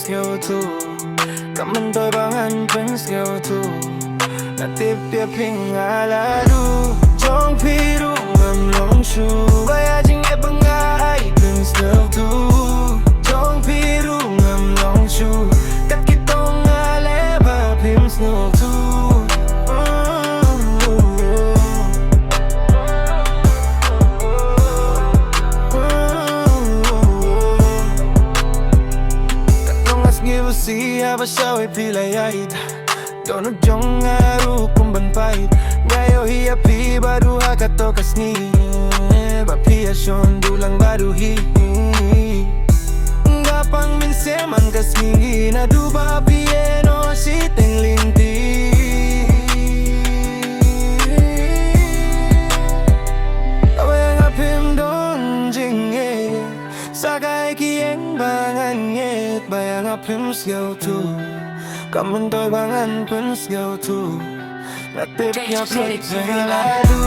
skill too Cảm ơn tôi bằng anh vẫn skill too Là tiếp tiếp hình ala du Trong phi ru ngầm lòng chu Baya jing Ieit bằng ai vẫn skill too Trong phi ru ngầm lòng chu Cắt kitong ala và Phim skill too Siya ba siya ay pilayait Dono jong aru kumban pait Ngayo hiya pi baru hakato kasni Bapia shon dulang baru hi Gapang minseman kasni Na duba pieno si tenglinti Away nga Phim don jing Ieit Sakay kieng bangan Ieit Bayang nga Phim skill too Cảm ơn tôi bằng anh vẫn skill too Là tiếp theo thích về lại du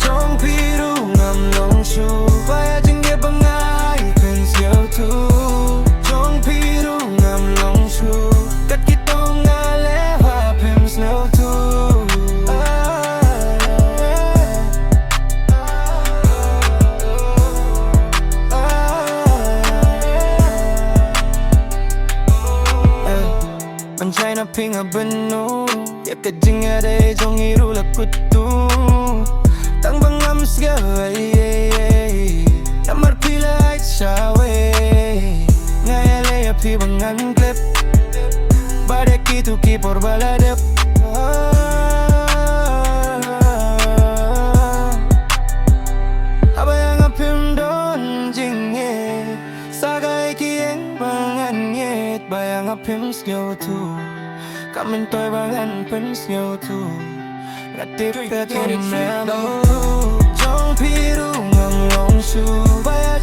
Trong phi ru ngầm lòng chu Baya jing Ieit bằng ai vẫn skill too Trong phi ru ngầm lòng chu Cắt kitong nga lẽ và Phim skill too Panchay na pinga bano Yaka jing Ieit jong iru la kutu Tang bangam sga Namar pila ait shawe Ngaya leya pi bangan klip Badek itu ki por baladep Abaya nga Phim don jing Ieit Sagay kieng bangan Ieit Baya nga Phim skill too Cảm ơn tôi bằng anh vẫn skill too Là tiếp theo thêm em Trong phi ru ngầm lòng chu Baya